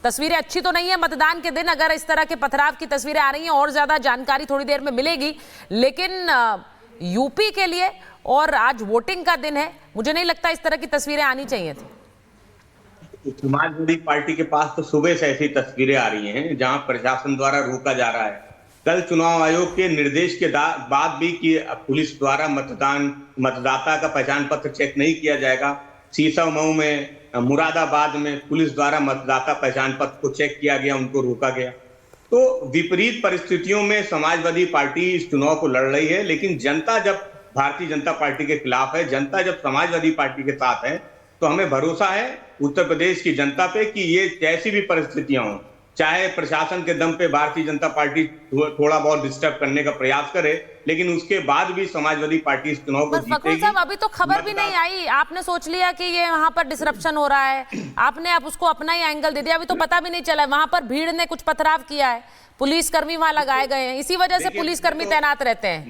तस्वीरें अच्छी तो नहीं है मतदान के दिन, अगर इस तरह के पथराव की तस्वीरें आ रही हैं और ज्यादा जानकारी थोड़ी देर में मिलेगी, लेकिन यूपी के लिए और आज वोटिंग का दिन है, मुझे नहीं लगता इस तरह की तस्वीरें आनी चाहिए थी। समाजवादी पार्टी के पास तो सुबह से ऐसी तस्वीरें आ रही हैं जहां प्रशासन द्वारा रोका जा रहा है। कल चुनाव आयोग के निर्देश के बाद भी कि पुलिस द्वारा मतदाता का पहचान पत्र चेक नहीं किया जाएगा। सीसम, मऊ में, मुरादाबाद में पुलिस द्वारा मतदाता पहचान पत्र को चेक किया गया, उनको रोका गया। तो विपरीत परिस्थितियों में समाजवादी पार्टी इस चुनाव को लड़ रही है, लेकिन जनता जब भारतीय जनता पार्टी के खिलाफ है, जनता जब समाजवादी पार्टी के साथ है, तो हमें भरोसा है उत्तर प्रदेश की जनता पे कि ये जैसी भी परिस्थितियां हों, चाहे प्रशासन के दम पे भारतीय जनता पार्टी थोड़ा बहुत डिस्टर्ब करने का प्रयास करे, लेकिन उसके बाद भी समाजवादी पार्टी इस चुनाव को जीतेगी। साहब, अभी तो खबर भी नहीं आई, आपने सोच लिया कि ये वहां पर डिसरप्शन हो रहा है, आपने आप उसको अपना ही एंगल दे दिया, अभी तो पता भी नहीं चला वहां पर भीड़ ने कुछ पथराव किया है, पुलिसकर्मी वहां लगाए गए हैं, इसी वजह से पुलिसकर्मी तैनात रहते हैं।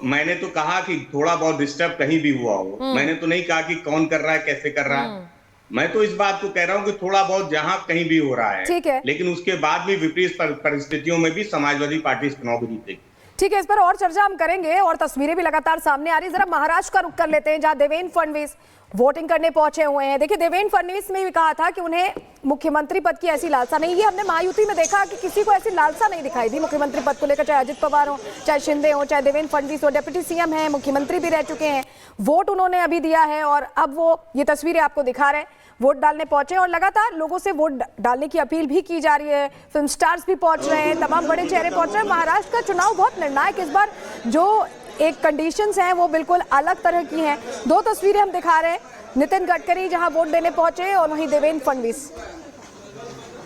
मैंने तो कहा कि थोड़ा बहुत डिस्टर्ब कहीं भी हुआ हो, मैंने तो नहीं कहा कि कौन कर रहा है, कैसे कर रहा है। मैं तो इस बात को कह रहा हूं कि थोड़ा बहुत जहां कहीं भी हो रहा है, ठीक है, लेकिन उसके बाद भी विपरीत परिस्थितियों में भी समाजवादी पार्टी इस चुनाव को जीतेगी। ठीक है, इस पर और चर्चा हम करेंगे और तस्वीरें भी लगातार सामने आ रही है। जरा महाराष्ट्र का रुख कर लेते हैं, जहां देवेंद्र फडणवीस वोटिंग करने पहुंचे हुए हैं। देखिए, देवेंद्र फडणवीस ने भी कहा था कि उन्हें मुख्यमंत्री पद की ऐसी लालसा नहीं, ये हमने महायुति में देखा कि किसी को ऐसी लालसा नहीं दिखाई दी मुख्यमंत्री पद को लेकर, चाहे अजित पवार हो, चाहे शिंदे हो, चाहे देवेंद्र फडणवीस हो, डिप्टी सीएम है, मुख्यमंत्री भी रह चुके हैं, वोट उन्होंने अभी दिया है और अब वो ये तस्वीरें आपको दिखा रहे हैं, वोट डालने पहुंचे और लगातार लोगों से वोट डालने की अपील भी की जा रही है। फिल्म स्टार्स भी पहुंच रहे हैं, तमाम बड़े चेहरे पहुंच रहे हैं। महाराष्ट्र का चुनाव बहुत निर्णायक इस बार, जो एक कंडीशंस हैं वो बिल्कुल अलग तरह की हैं। दो तस्वीरें हम दिखा रहे हैं, नितिन गडकरी जहां वोट देने पहुंचे और वहीं देवेंद्र फडणवीस।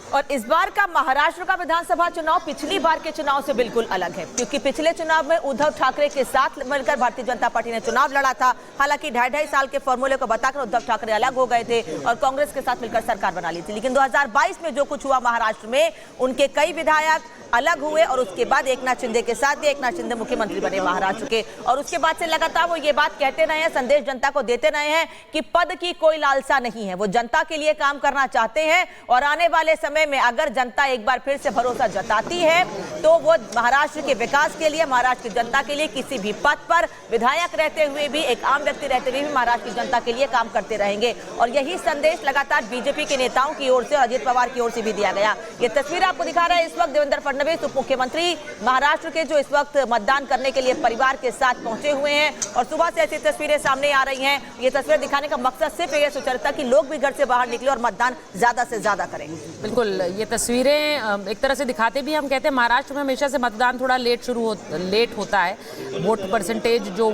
और इस बार का महाराष्ट्र का विधानसभा चुनाव पिछली बार के चुनाव से बिल्कुल अलग है, क्योंकि पिछले चुनाव में उद्धव ठाकरे के साथ मिलकर भारतीय जनता पार्टी ने चुनाव लड़ा था। हालांकि 2.5 साल के फॉर्मूले को बताकर उद्धव ठाकरे अलग हो गए थे और कांग्रेस के साथ मिलकर सरकार बना ली थी। लेकिन 2022 में जो कुछ हुआ महाराष्ट्र में, उनके कई विधायक अलग हुए और उसके बाद एकनाथ शिंदे के साथ एकनाथ शिंदे मुख्यमंत्री बने महाराष्ट्र के। और उसके बाद से लगातार वो ये बात कहते रहे हैं, संदेश जनता को देते रहे हैं कि पद की कोई लालसा नहीं है, वो जनता के लिए काम करना चाहते हैं और आने वाले समय में अगर जनता एक बार फिर से भरोसा जताती है तो वो महाराष्ट्र के विकास के लिए, महाराष्ट्र की जनता के लिए किसी भी पद पर विधायक रहते हुए भी, एक आम व्यक्ति रहते हुए भी महाराष्ट्र की जनता के लिए काम करते रहेंगे। और यही संदेश लगातार बीजेपी के नेताओं की ओर से, अजित पवार की ओर से भी दिया गया। ये तस्वीर आपको दिखा रहा है इस वक्त देवेंद्र फडणवीस उप मुख्यमंत्री महाराष्ट्र के, जो इस वक्त मतदान करने के लिए परिवार के साथ पहुंचे हुए हैं। और सुबह से ऐसी तस्वीरें सामने आ रही हैं। ये तस्वीर दिखाने का मकसद सिर्फ ये सुचरिता कि लोग भी घर से बाहर निकले और मतदान ज्यादा से ज्यादा करें। बिल्कुल, ये तस्वीरें एक तरह से दिखाते भी, हम कहते हैं महाराष्ट्र में हमेशा से मतदान थोड़ा लेट होता है, वोट परसेंटेज, जो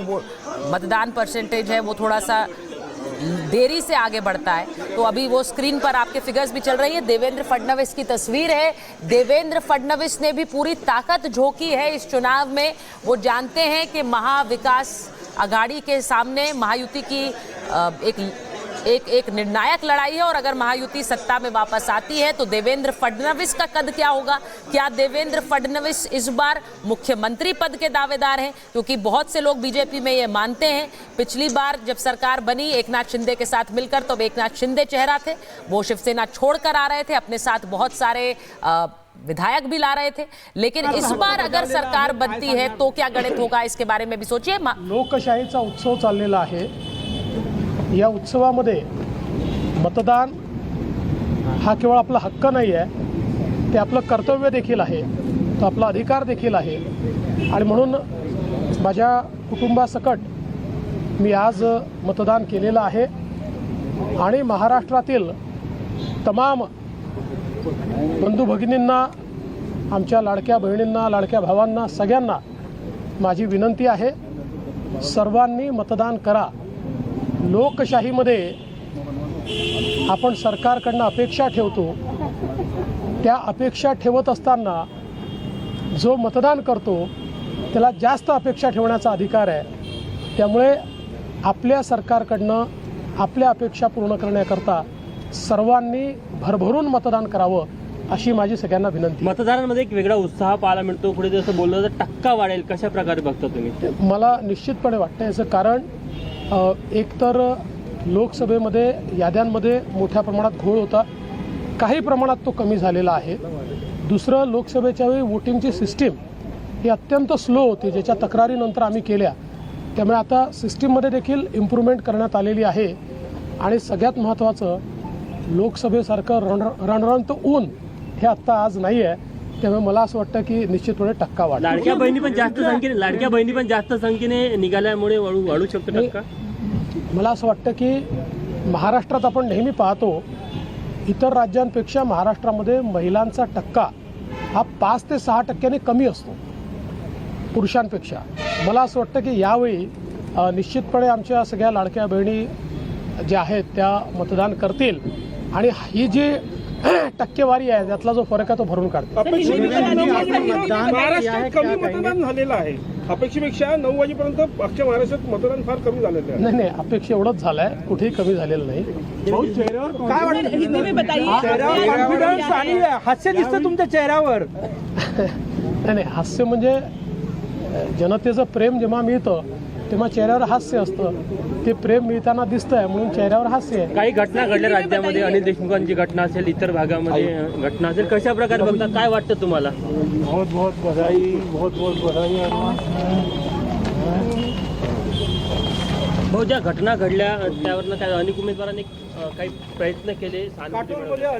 मतदान परसेंटेज है वो थोड़ा सा देरी से आगे बढ़ता है। तो अभी वो स्क्रीन पर आपके फिगर्स भी चल रही है, देवेंद्र फडणवीस की तस्वीर है। देवेंद्र फडणवीस ने भी पूरी ताकत झोंकी है इस चुनाव में। वो जानते हैं कि महाविकास आघाड़ी के सामने महायुति की एक निर्णायक लड़ाई है और अगर महायुति सत्ता में वापस आती है तो देवेंद्र फडणवीस का कद क्या होगा। क्या देवेंद्र फडणवीस इस बार मुख्यमंत्री पद के दावेदार हैं? क्योंकि बहुत से लोग बीजेपी में ये मानते हैं, पिछली बार जब सरकार बनी एकनाथ शिंदे के साथ मिलकर, तो एकनाथ शिंदे चेहरा थे, वो शिवसेना छोड़कर आ रहे थे, अपने साथ बहुत सारे विधायक भी ला रहे थे। लेकिन इस बार अगर सरकार बनती है तो क्या गणित होगा, इसके बारे में भी सोचिए। लोकशाहीचा उत्सव चाललेला आहे, या उत्सवामध्ये मतदान हा केवळ आपला हक्क नाही आहे, ते आपलं कर्तव्य देखील आहे, तो आपला अधिकार देखील आहे। आणि म्हणून माझ्या कुटुंबासकट मी आज मतदान केलेलं आहे आणि महाराष्ट्रातील तमाम बंधू भगिनींना, आमच्या लाडक्या बहिणींना, लाडक्या भावांना, सगळ्यांना माझी विनंती आहे, सर्वांनी मतदान करा। लोकशाहीमध्ये आपण सरकारकडनं अपेक्षा ठेवतो, त्या अपेक्षा ठेवत असताना जो मतदान करतो त्याला जास्त अपेक्षा ठेवण्याचा अधिकार आहे। त्यामुळे आपल्या सरकारकडनं आपल्या अपेक्षा पूर्ण करण्याकरता सर्वांनी भरभरून मतदान करावं अशी माझी सगळ्यांना विनंती। मतदारांमध्ये एक वेगळा उत्साह पाहायला मिळतो, पुढे जसं बोललं तर टक्का वाढेल, कशा प्रकारे बघता तुम्ही? मला निश्चितपणे वाटतं याचं कारण एकतर लोकसभेमध्ये याद्यांमध्ये मोठ्या प्रमाणात घोळ होता, काही प्रमाणात तो कमी झालेला आहे. दुसरं, लोकसभेच्या वेळी वोटिंगची सिस्टीम ही अत्यंत स्लो होती, ज्याच्या तक्रारीनंतर आम्ही केल्या. त्यामुळे आता सिस्टीममध्ये देखील इम्प्रूव्हमेंट करण्यात आलेली आहे. आणि सगळ्यात महत्त्वाचं, लोकसभेसारखं रणरणत ऊन हे आत्ता आज नाही आहे. त्यामुळे मला असं वाटतं की निश्चितपणे टक्का वाढेल. लाडक्या बहिणी पण जास्त संख्येने निघाल्यामुळे वाढू शकतो टक्का. मला असं वाटतं की महाराष्ट्रात आपण नेहमी पाहतो, इतर राज्यांपेक्षा महाराष्ट्रामध्ये महिलांचा टक्का हा 5 ते 6% कमी असतो पुरुषांपेक्षा. मला असं वाटतं की यावेळी निश्चितपणे आमच्या सगळ्या लाडक्या बहिणी ज्या आहेत त्या मतदान करतील आणि ही जी टक्केवारी आहे त्यातला जो फरक आहे तो भरून काढते. महाराष्ट्रात कमी मतदान झालेलं आहे. अपेक्षेपेक्षा 9 वाजेपर्यंत अख्ख्या महाराष्ट्रात मतदान फार कमी झालेलं आहे. नाही, अपेक्षा एवढंच झालंय, कुठेही कमी झालेलं नाही. काय वाटतं? कॉन्फिडन्स आणि हास्य दिसतं तुमच्या चेहऱ्यावर. नाही, हास्य म्हणजे जनतेचं प्रेम जेव्हा मिळतं तेव्हा चेहऱ्यावर हास्य असतं. ते प्रेम मिळताना दिसतंय म्हणून चेहऱ्यावर हास्य आहे. काही घटना घडल्या राज्यामध्ये, अनिल देशमुखांची घटना असेल, इतर भागामध्ये घटना असेल, कशा प्रकारे बघता, काय वाटतं तुम्हाला? बहुत बहुत बधाई. भाऊ, ज्या घटना घडल्या त्यावरनं काय अनेक उमेदवारांनी काही प्रयत्न केले.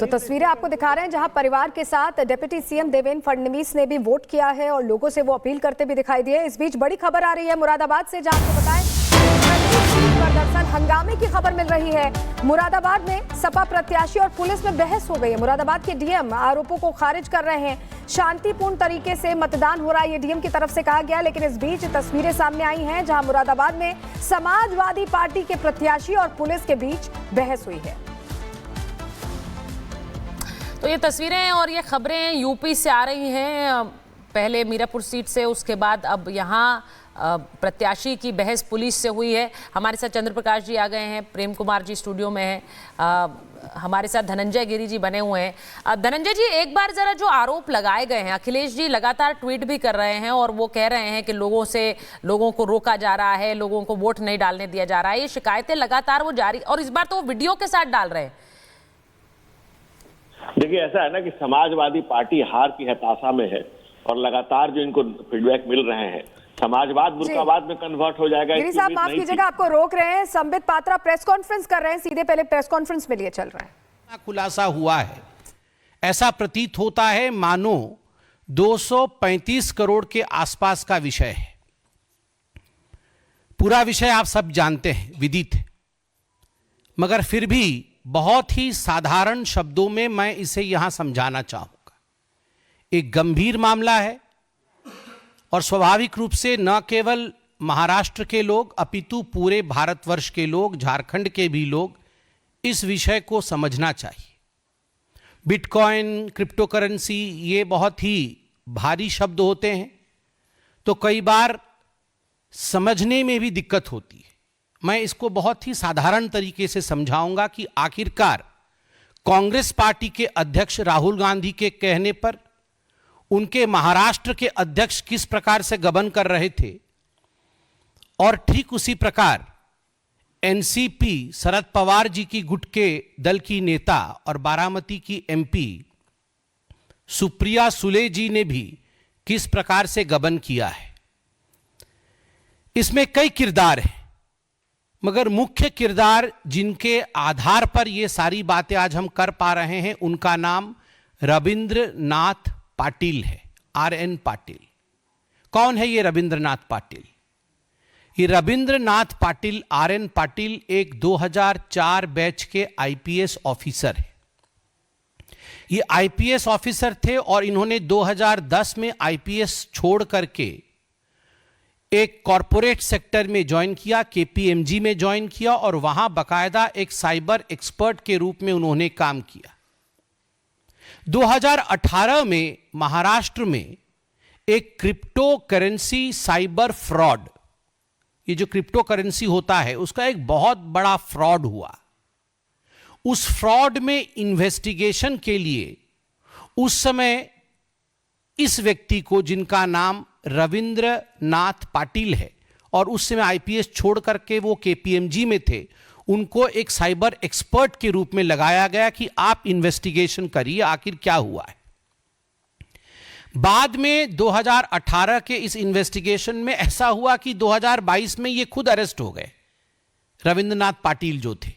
तो तस्वीरें आपको दिखा रहे हैं जहां परिवार के साथ डिप्टी सीएम देवेंद्र फडणवीस ने भी वोट किया है और लोगों से वो अपील करते भी दिखाई दिए. इस बीच बड़ी खबर आ रही है मुरादाबाद से, जहां आपको बताएं दरअसल हंगामे की खबर मिल रही है. मुरादाबाद में सपा प्रत्याशी और पुलिस में बहस हो गई है. मुरादाबाद के डीएम आरोपों को खारिज कर रहे हैं. शांतिपूर्ण तरीके से मतदान हो रहा है, ये डीएम की तरफ से कहा गया. लेकिन इस बीच तस्वीरें सामने आई हैं जहां मुरादाबाद में समाजवादी पार्टी के प्रत्याशी और पुलिस के बीच बहस हुई है. तो ये तस्वीरें और ये खबरें यूपी से आ रही हैं. पहले मीरापुर सीट से, उसके बाद अब यहाँ प्रत्याशी की बहस पुलिस से हुई है. हमारे साथ चंद्र प्रकाश जी आ गए हैं, प्रेम कुमार जी स्टूडियो में हैं, हमारे साथ धनंजय गिरी जी बने हुए हैं. धनंजय जी, एक बार जरा जो आरोप लगाए गए हैं, अखिलेश जी लगातार ट्वीट भी कर रहे हैं और वो कह रहे हैं कि लोगों को रोका जा रहा है, लोगों को वोट नहीं डालने दिया जा रहा है. ये शिकायतें लगातार वो जारी, और इस बार तो वो वीडियो के साथ डाल रहे हैं. देखिए, ऐसा है ना कि समाजवादी पार्टी हार की हताशा में है और लगातार जो इनको फीडबैक मिल रहे हैं, समाजवाद बुर्कावाद में कन्वर्ट हो जाएगा. गिरी साहब, माफ कीजिएगा, आपको रोक रहे हैं. संबित पात्रा प्रेस कॉन्फ्रेंस कर रहे हैं, सीधे पहले प्रेस कॉन्फ्रेंस में लिए चल रहे हैं. खुलासा हुआ है, ऐसा प्रतीत होता है मानो 235 करोड़ के आसपास का विषय है. पूरा विषय आप सब जानते हैं, विदित है, मगर फिर भी बहुत ही साधारण शब्दों में मैं इसे यहां समझाना चाहूंगा. एक गंभीर मामला है और स्वाभाविक रूप से न केवल महाराष्ट्र के लोग अपितु पूरे भारतवर्ष के लोग, झारखंड के भी लोग इस विषय को समझना चाहिए. बिटकॉइन, क्रिप्टो करेंसी, ये बहुत ही भारी शब्द होते हैं, तो कई बार समझने में भी दिक्कत होती है. मैं इसको बहुत ही साधारण तरीके से समझाऊंगा कि आखिरकार कांग्रेस पार्टी के अध्यक्ष राहुल गांधी के कहने पर उनके महाराष्ट्र के अध्यक्ष किस प्रकार से गबन कर रहे थे, और ठीक उसी प्रकार एनसीपी शरद पवार जी की गुट के दल की नेता और बारामती की एमपी सुप्रिया सुले जी ने भी किस प्रकार से गबन किया है. इसमें कई किरदार हैं, मगर मुख्य किरदार जिनके आधार पर ये सारी बातें आज हम कर पा रहे हैं, उनका नाम रविंद्रनाथ पाटिल है. RN पाटिल. कौन है ये रविंद्रनाथ पाटिल? ये रविंद्रनाथ पाटिल, RN पाटिल एक 2004 बैच के IPS ऑफिसर है. ये IPS ऑफिसर थे और इन्होंने 2010 में IPS छोड़ करके एक कॉरपोरेट सेक्टर में ज्वाइन किया, KPMG में ज्वाइन किया, और वहां बकायदा एक साइबर एक्सपर्ट के रूप में उन्होंने काम किया. 2018 में महाराष्ट्र में एक क्रिप्टो करेंसी साइबर फ्रॉड, ये जो क्रिप्टो करेंसी होता है उसका एक बहुत बड़ा फ्रॉड हुआ. उस फ्रॉड में इन्वेस्टिगेशन के लिए उस समय इस व्यक्ति को, जिनका नाम रविंद्रनाथ पाटिल है और उस समय IPS छोड़ करके वो KPMG में थे, उनको एक साइबर एक्सपर्ट के रूप में लगाया गया कि आप इन्वेस्टिगेशन करिए आखिर क्या हुआ है। बाद में 2018 के इस इन्वेस्टिगेशन में ऐसा हुआ कि 2022 में ये खुद अरेस्ट हो गए, रविंद्रनाथ पाटिल जो थे,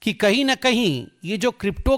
कि कहीं ना कहीं ये जो क्रिप्टो